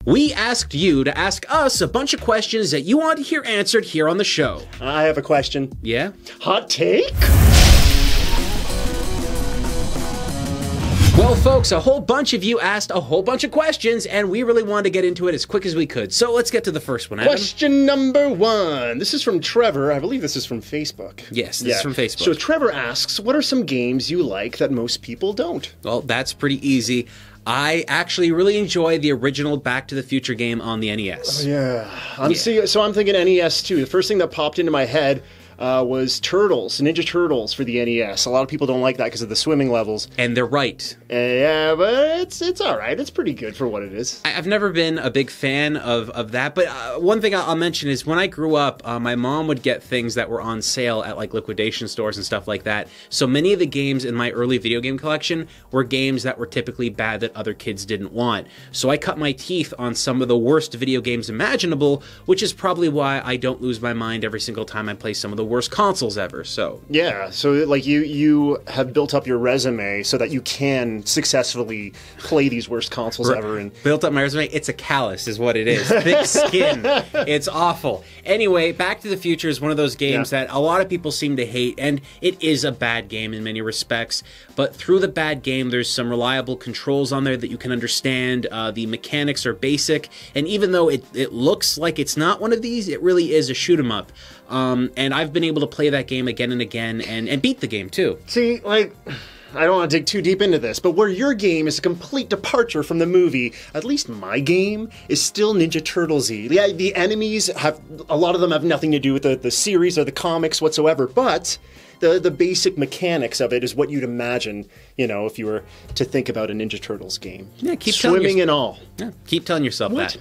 We asked you to ask us a bunch of questions that you want to hear answered here on the show. I have a question. Yeah? Hot take? Well, folks, a whole bunch of you asked a whole bunch of questions, and we really wanted to get into it as quick as we could. So let's get to the first one, Adam. Question number 1. This is from Trevor. I believe this is from Facebook. Yes, this is from Facebook. So Trevor asks, what are some games you like that most people don't? Well, that's pretty easy. I actually really enjoy the original Back to the Future game on the NES. So I'm thinking NES too. The first thing that popped into my head was Ninja Turtles for the NES. A lot of people don't like that because of the swimming levels. And they're right. Yeah, but it's all right. It's pretty good for what it is. I've never been a big fan of that, but one thing I'll mention is when I grew up, my mom would get things that were on sale at like liquidation stores and stuff like that. So many of the games in my early video game collection were games that were typically bad that other kids didn't want. So I cut my teeth on some of the worst video games imaginable, which is probably why I don't lose my mind every single time I play some of the worst consoles ever. So yeah, so like you have built up your resume so that you can successfully play these worst consoles ever. And built up my resume. It's a callus is what it is. Thick skin. It's awful. Anyway, Back to the Future is one of those games that a lot of people seem to hate, and it is a bad game in many respects, but through the bad game there's some reliable controls on there that you can understand. The mechanics are basic, and even though it looks like it's not one of these, it really is a shoot 'em up. And I've been able to play that game again and again and beat the game too. See, like, I don't want to dig too deep into this, but where your game is a complete departure from the movie, at least my game is still Ninja Turtles-y. Yeah, the enemies a lot of them have nothing to do with the series or the comics whatsoever, but the basic mechanics of it is what you'd imagine, you know, if you were to think about a Ninja Turtles game. Yeah, keep swimming and all. Yeah, keep telling yourself that.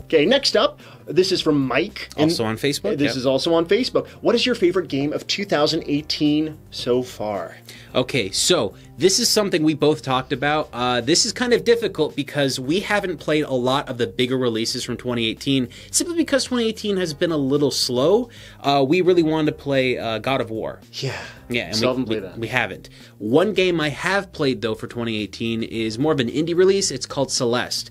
Okay, next up, this is from Mike. Also on Facebook? This is also on Facebook. What is your favorite game of 2018 so far? Okay, so this is something we both talked about. This is kind of difficult because we haven't played a lot of the bigger releases from 2018, simply because 2018 has been a little slow. We really wanted to play God of War. Yeah, and we haven't. One game I have played, though, for 2018 is more of an indie release. It's called Celeste.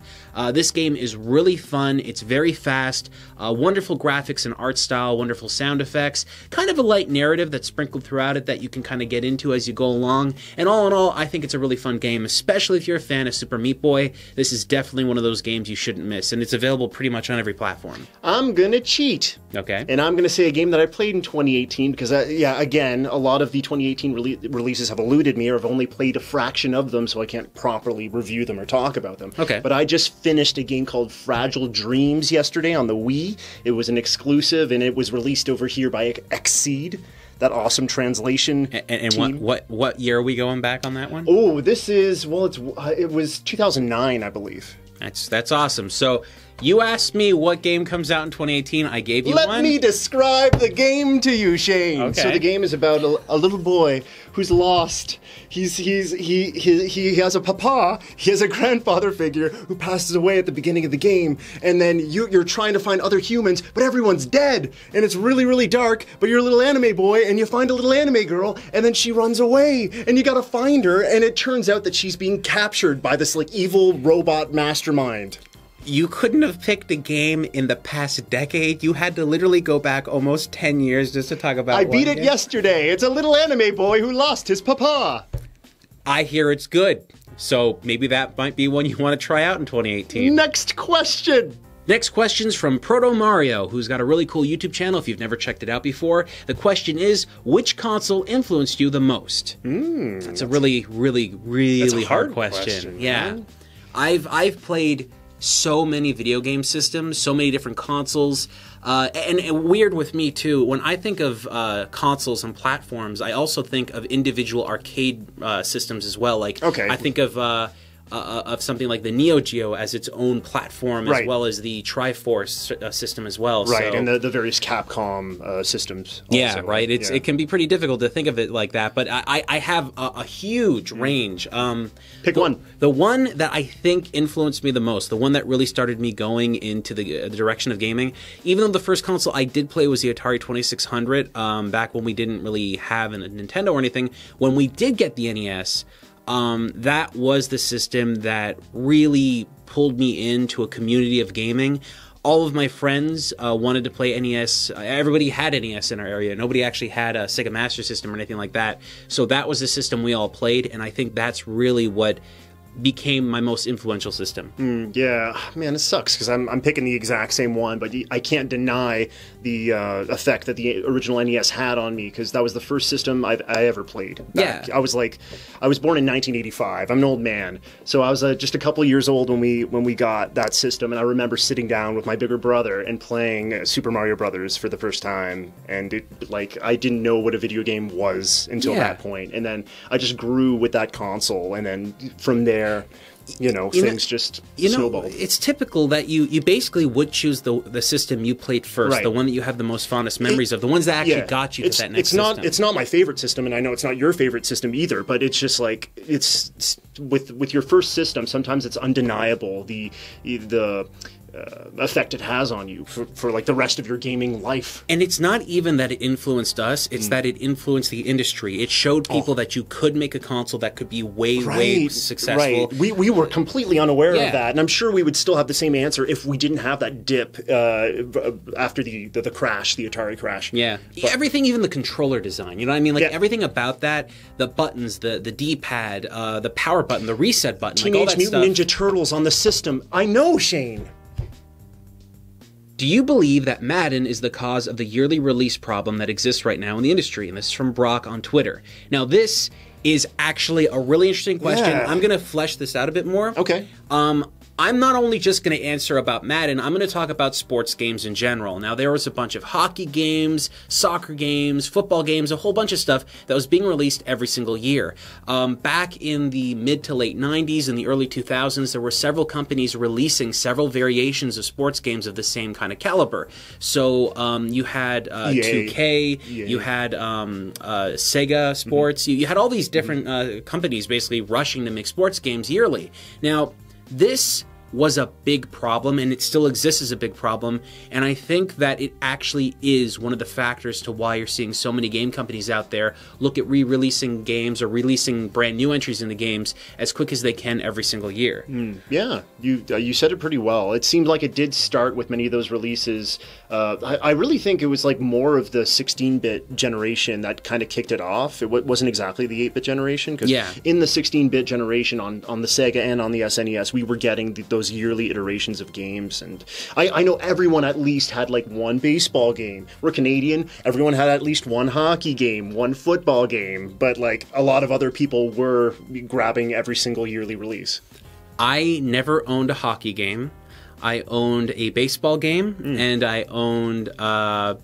This game is really fun. It's very fast. Wonderful graphics and art style, wonderful sound effects. Kind of a light narrative that's sprinkled throughout it that you can kind of get into as you go along. And all in all, I think it's a really fun game, especially if you're a fan of Super Meat Boy. This is definitely one of those games you shouldn't miss, and it's available pretty much on every platform. I'm gonna cheat. Okay. And I'm gonna say a game that I played in 2018 because, again, a lot of the 2018 releases have eluded me, or I've only played a fraction of them, so I can't properly review them or talk about them. Okay. But I just finished a game called Fragile Dreams yesterday on the Wii. It was an exclusive, and it was released over here by Exceed, that awesome translation team. What year are we going back on that one? Oh, this is, well, it was 2009, I believe. That's awesome. So you asked me what game comes out in 2018. I gave you one. Let me describe the game to you, Shane. Okay. So the game is about a little boy who's lost. He has a papa. He has a grandfather figure who passes away at the beginning of the game, and then you're trying to find other humans, but everyone's dead, and it's really, really dark. But you're a little anime boy, and you find a little anime girl, and then she runs away, and you gotta find her, and it turns out that she's being captured by this like evil robot mastermind. You couldn't have picked a game in the past decade. You had to literally go back almost 10 years just to talk about I beat it yesterday. It's a little anime boy who lost his papa. I hear it's good. So maybe that might be one you want to try out in 2018. Next question. Next question's from Proto Mario, who's got a really cool YouTube channel if you've never checked it out before. The question is, which console influenced you the most? That's a really hard question. Yeah. I've played so many video game systems, so many different consoles, and weird with me too, when I think of consoles and platforms, I also think of individual arcade systems as well. Like, I think of something like the Neo Geo as its own platform, as well as the Triforce system as well. Right, so, and the various Capcom systems. Also. Yeah, right. It can be pretty difficult to think of it like that, but I have a huge range. Pick one. The one that I think influenced me the most, the one that really started me going into the direction of gaming, even though the first console I did play was the Atari 2600, back when we didn't really have a Nintendo or anything, when we did get the NES, that was the system that really pulled me into a community of gaming. All of my friends wanted to play NES. Everybody had NES in our area. Nobody actually had a Sega Master System or anything like that. So that was the system we all played, and I think that's really what became my most influential system. Yeah, man, it sucks because I'm picking the exact same one, but I can't deny the effect that the original NES had on me because that was the first system I ever played. Back. Yeah, I was born in 1985. I'm an old man, so I was just a couple years old when we got that system, and I remember sitting down with my bigger brother and playing Super Mario Brothers for the first time, and I didn't know what a video game was until that point, and then I just grew with that console, and then from there, things just snowballed. It's typical that you basically would choose the system you played first, right. The one that you have the most fondest memories of, the ones that actually got you to that next system. It's not my favorite system, and I know it's not your favorite system either, but it's just like, it's with your first system, sometimes it's undeniable, the effect it has on you for like the rest of your gaming life. And it's not even that it influenced us, it's that it influenced the industry. It showed people that you could make a console that could be way successful. Right. We were completely unaware of that, and I'm sure we would still have the same answer if we didn't have that dip after the crash, the Atari crash. Yeah. But everything, even the controller design, you know what I mean? Like everything about that, the buttons, the D-pad, the power button, the reset button, Teenage like all that Mutant stuff. Ninja Turtles on the system. I know, Shane. Do you believe that Madden is the cause of the yearly release problem that exists right now in the industry? And this is from Brock on Twitter. Now, this is actually a really interesting question. Yeah. I'm going to flesh this out a bit more. Okay. I'm not only just going to answer about Madden, I'm going to talk about sports games in general. Now, there was a bunch of hockey games, soccer games, football games, a whole bunch of stuff that was being released every single year. Back in the mid to late 90s and the early 2000s, there were several companies releasing several variations of sports games of the same kind of caliber. So you had 2K, you had Sega Sports, you had all these different companies basically rushing to make sports games yearly. Now, this was a big problem, and it still exists as a big problem, and I think that it actually is one of the factors to why you're seeing so many game companies out there look at re-releasing games or releasing brand new entries into games as quick as they can every single year. Yeah, you said it pretty well. It seemed like it did start with many of those releases. I really think it was like more of the 16-bit generation that kind of kicked it off. It wasn't exactly the 8-bit generation, because in the 16-bit generation on the Sega and on the SNES, we were getting those yearly iterations of games, and I know everyone at least had like one baseball game. We're Canadian, everyone had at least one hockey game, one football game, but like a lot of other people were grabbing every single yearly release. I never owned a hockey game. I owned a baseball game, and I owned not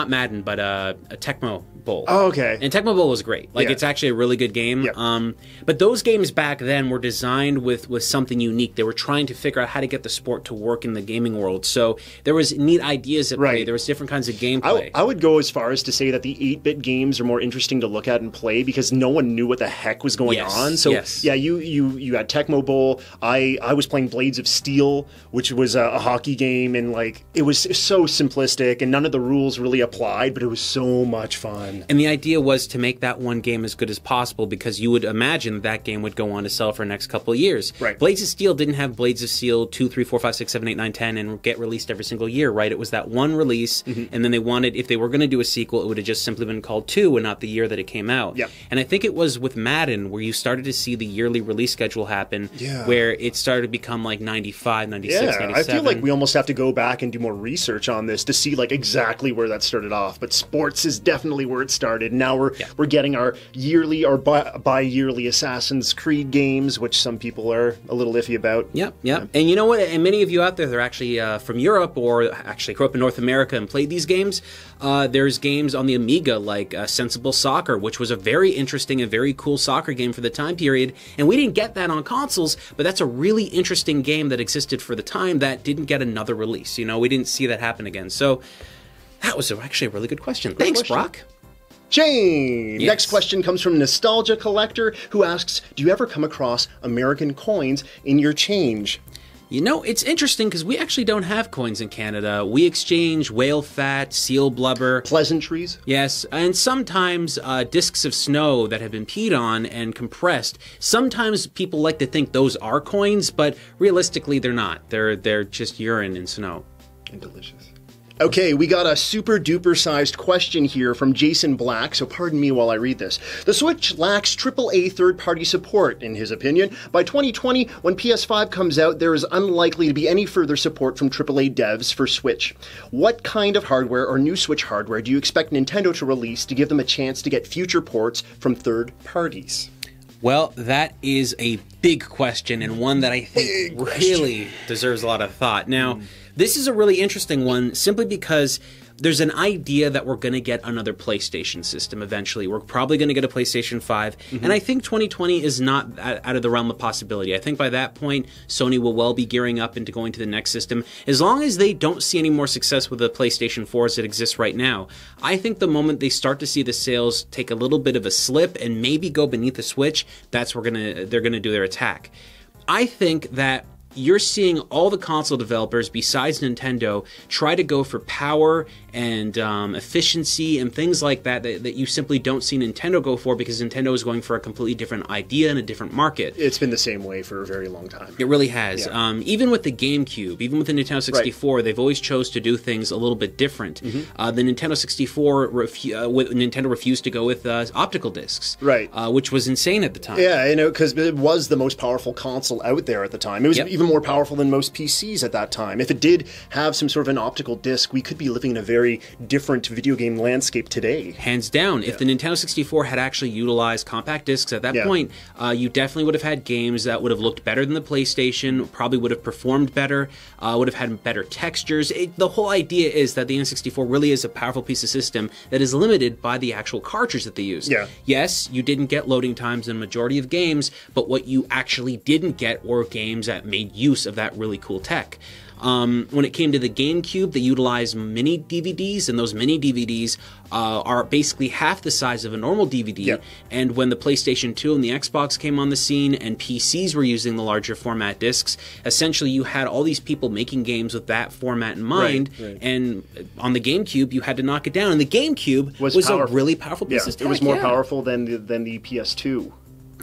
Madden, but a Tecmo Bowl. Oh, okay. And Tecmo Bowl was great. Like, it's actually a really good game. Yep. But those games back then were designed with something unique. They were trying to figure out how to get the sport to work in the gaming world. So there was neat ideas at play. There was different kinds of gameplay. I would go as far as to say that the 8-bit games are more interesting to look at and play because no one knew what the heck was going on. So yeah, you had Tecmo Bowl. I was playing Blades of Steel, which was a hockey game, and like it was so simplistic and none of the rules really applied, but it was so much fun. And the idea was to make that one game as good as possible because you would imagine that game would go on to sell for the next couple of years. Right. Blades of Steel didn't have Blades of Steel 2, 3, 4, 5, 6, 7, 8, 9, 10 and get released every single year, right? It was that one release, and then they wanted, if they were going to do a sequel, it would have just simply been called 2 and not the year that it came out. Yep. And I think it was with Madden where you started to see the yearly release schedule happen, where it started to become like 95, 96, 97. I feel like we almost have to go back and do more research on this to see like exactly where that started off. But sports is definitely where it started. Now we're getting our yearly or bi-yearly Assassin's Creed games, which some people are a little iffy about. Yep. And you know what? And many of you out there that are actually from Europe or actually grew up in North America and played these games, there's games on the Amiga like Sensible Soccer, which was a very interesting and very cool soccer game for the time period. And we didn't get that on consoles, but that's a really interesting game that existed for the time that didn't get another release. You know, we didn't see that happen again. So that was actually a really good question. Thanks, Brock. Jane! Yes. Next question comes from Nostalgia Collector, who asks, do you ever come across American coins in your change? You know, it's interesting because we actually don't have coins in Canada. We exchange whale fat, seal blubber. Pleasantries. Yes, and sometimes discs of snow that have been peed on and compressed. Sometimes people like to think those are coins, but realistically they're not. They're just urine and snow. And delicious. Okay, we got a super duper sized question here from Jason Black, so pardon me while I read this. The Switch lacks AAA third-party support, in his opinion. By 2020, when PS5 comes out, there is unlikely to be any further support from AAA devs for Switch. What kind of hardware or new Switch hardware do you expect Nintendo to release to give them a chance to get future ports from third parties? Well, that is a big question, and one that I think really deserves a lot of thought. Now, this is a really interesting one simply because there's an idea that we're going to get another PlayStation system eventually. We're probably going to get a PlayStation 5, and I think 2020 is not out of the realm of possibility. I think by that point, Sony will well be gearing up into going to the next system. As long as they don't see any more success with the PlayStation 4 as it exists right now, I think the moment they start to see the sales take a little bit of a slip and maybe go beneath the Switch, that's where they're going to do their attack. I think that you're seeing all the console developers besides Nintendo try to go for power and efficiency and things like that you simply don't see Nintendo go for, because Nintendo is going for a completely different idea and a different market. It's been the same way for a very long time. It really has. Yeah. Even with the GameCube, even with the Nintendo 64, right, they've always chose to do things a little bit different. The Nintendo 64, Nintendo refused to go with optical discs, right, which was insane at the time. Yeah, you know, because it was the most powerful console out there at the time. It was even more powerful than most PCs at that time. If it did have some sort of an optical disc, we could be living in a very different video game landscape today. Hands down. If the Nintendo 64 had actually utilized compact discs at that point, you definitely would have had games that would have looked better than the PlayStation, probably would have performed better, would have had better textures. The whole idea is that the N64 really is a powerful piece of system that is limited by the actual cartridge that they use. Yeah. Yes, you didn't get loading times in a majority of games, but what you actually didn't get were games that made use of that really cool tech. When it came to the GameCube, they utilized mini DVDs, and those mini DVDs are basically half the size of a normal DVD. And when the PlayStation 2 and the Xbox came on the scene and PCs were using the larger format discs, essentially you had all these people making games with that format in mind, and on the GameCube you had to knock it down. And the GameCube was a really powerful piece of tech. It was more powerful than the PS2.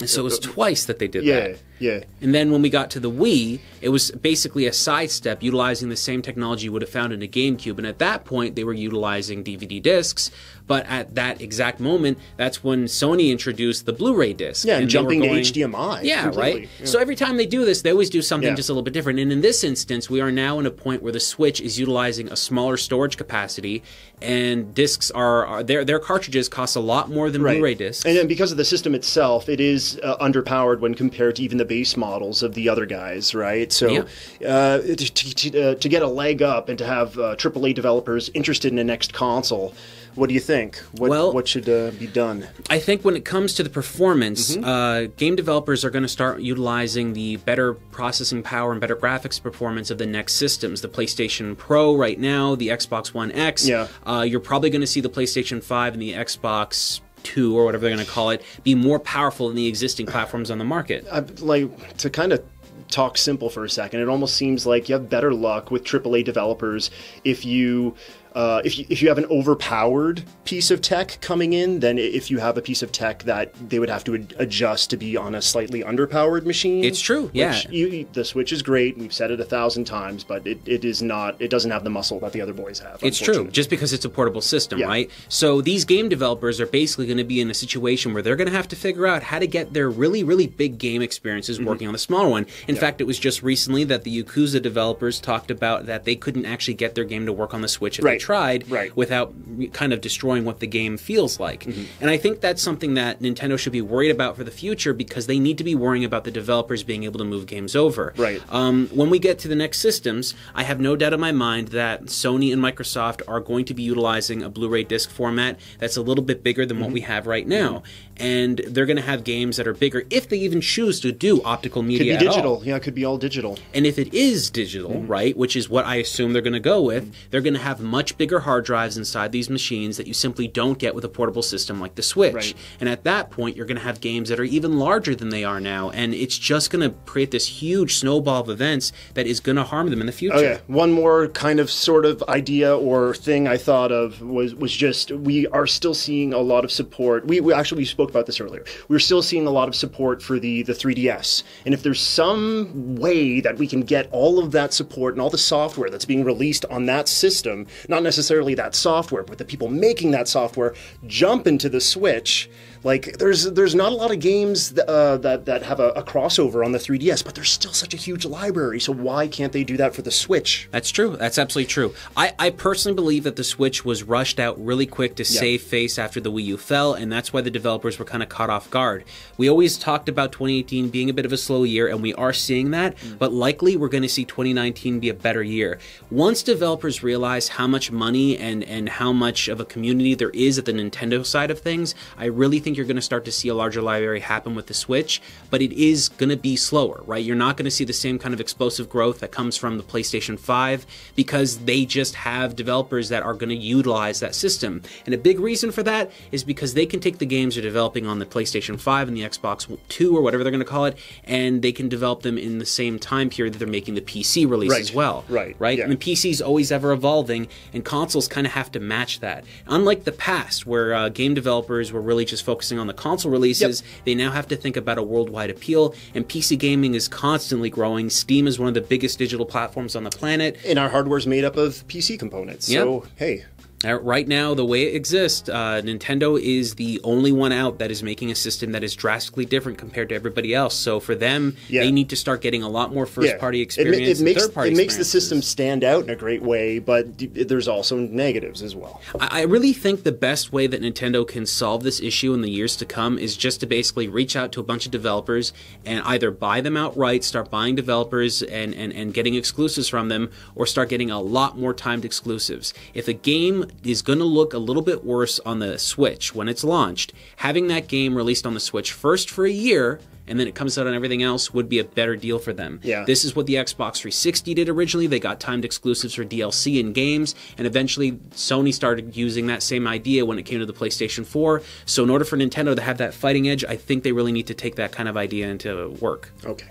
So it was twice that they did that. Yeah. And then when we got to the Wii, it was basically a sidestep utilizing the same technology you would have found in a GameCube. And at that point, they were utilizing DVD discs. But at that exact moment, that's when Sony introduced the Blu-ray disc. Yeah, and jumping to HDMI. Yeah, completely. Right? Yeah. So every time they do this, they always do something just a little bit different. And in this instance, we are now in a point where the Switch is utilizing a smaller storage capacity, and discs their cartridges cost a lot more than Blu-ray discs. And then because of the system itself, it is underpowered when compared to even the base models of the other guys, right? So to get a leg up and to have AAA developers interested in the next console, what do you think? What should be done? I think when it comes to the performance, game developers are going to start utilizing the better processing power and better graphics performance of the next systems. The PlayStation Pro right now, the Xbox One X. You're probably going to see the PlayStation 5 and the Xbox 2, or whatever they're going to call it, be more powerful than the existing platforms on the market. Like, to kind of talk simple for a second, it almost seems like you have better luck with AAA developers if you have an overpowered piece of tech coming in than if you have a piece of tech that they would have to adjust to be on a slightly underpowered machine. It's true, yeah. The Switch is great. We've said it 1,000 times, but it is not. It doesn't have the muscle that the other boys have. It's true, just because it's a portable system, right? So these game developers are basically going to be in a situation where they're going to have to figure out how to get their really, really big game experiences working on the smaller one. In fact, it was just recently that the Yakuza developers talked about that they couldn't actually get their game to work on the Switch if they tried without kind of destroying what the game feels like. And I think that's something that Nintendo should be worried about for the future, because they need to be worrying about the developers being able to move games over. When we get to the next systems, I have no doubt in my mind that Sony and Microsoft are going to be utilizing a Blu-ray disc format that's a little bit bigger than what we have right now. and they're going to have games that are bigger if they even choose to do optical media Could be at digital. all. Yeah, it could be all digital. And if it is digital, right, which is what I assume they're going to go with, they're going to have much bigger hard drives inside these machines that you simply don't get with a portable system like the Switch. Right. And at that point, you're going to have games that are even larger than they are now, and it's just going to create this huge snowball of events that is going to harm them in the future. Okay, one more kind of sort of idea or thing I thought of was just we are still seeing a lot of support. We actually spoke about this earlier. We're still seeing a lot of support for the 3DS. And if there's some way that we can get all of that support and all the software that's being released on that system, not necessarily that software, but the people making that software jump into the Switch, like there's not a lot of games that have a crossover on the 3DS, but there's still such a huge library. So why can't they do that for the Switch? That's true. That's absolutely true. I personally believe that the Switch was rushed out really quick to save face after the Wii U fell, and that's why the developers were kind of caught off guard. We always talked about 2018 being a bit of a slow year, and we are seeing that, but likely we're going to see 2019 be a better year. Once developers realize how much money and how much of a community there is at the Nintendo side of things, I really think you're going to start to see a larger library happen with the Switch, but it is going to be slower, right? You're not going to see the same kind of explosive growth that comes from the PlayStation 5 because they just have developers that are going to utilize that system. And a big reason for that is because they can take the games they're developing on the PlayStation 5 and the Xbox 2 or whatever they're going to call it, and they can develop them in the same time period that they're making the PC release as well. Right. Yeah. And the PC's always ever evolving, and consoles kind of have to match that. Unlike the past, where game developers were really just focusing on the console releases, they now have to think about a worldwide appeal, and PC gaming is constantly growing. Steam is one of the biggest digital platforms on the planet. And our hardware is made up of PC components, so hey. Right now, the way it exists, Nintendo is the only one out that is making a system that is drastically different compared to everybody else. So for them, they need to start getting a lot more first-party experience and third-party It makes the system stand out in a great way, but there's also negatives as well. I really think the best way that Nintendo can solve this issue in the years to come is just to basically reach out to a bunch of developers and either buy them outright, start buying developers and getting exclusives from them, or start getting a lot more timed exclusives. If a game is going to look a little bit worse on the Switch when it's launched, having that game released on the Switch first for a year and then it comes out on everything else would be a better deal for them. This is what the Xbox 360 did originally. They got timed exclusives for DLC and games, and eventually Sony started using that same idea when it came to the PlayStation 4. So in order for Nintendo to have that fighting edge, I think they really need to take that kind of idea into work. Okay.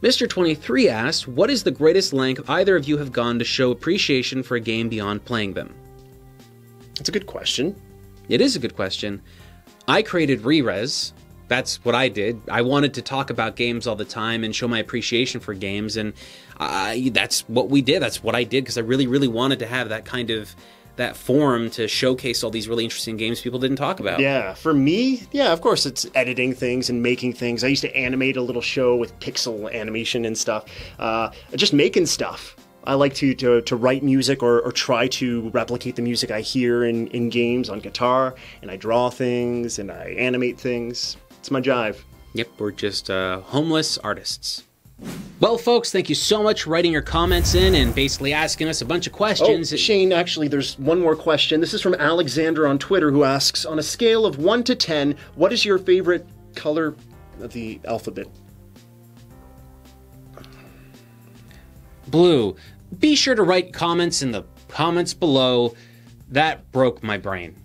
Mr. 23 asked, what is the greatest length either of you have gone to show appreciation for a game beyond playing them? That's a good question. It is a good question. I created Rerez. That's what I did. I wanted to talk about games all the time and show my appreciation for games, and that's what we did. That's what I did because I really, really wanted to have that kind of forum to showcase all these really interesting games people didn't talk about. Yeah, for me, of course it's editing things and making things. I used to animate a little show with pixel animation and stuff. Just making stuff. I like to write music or try to replicate the music I hear in games on guitar, and I draw things and I animate things. It's my jive. Yep, we're just homeless artists. Well, folks, thank you so much for writing your comments in and basically asking us a bunch of questions. Oh, Shane, actually, there's one more question. This is from Alexander on Twitter, who asks, on a scale of 1 to 10, what is your favorite color of the alphabet? Blue. Be sure to write comments in the comments below. That broke my brain.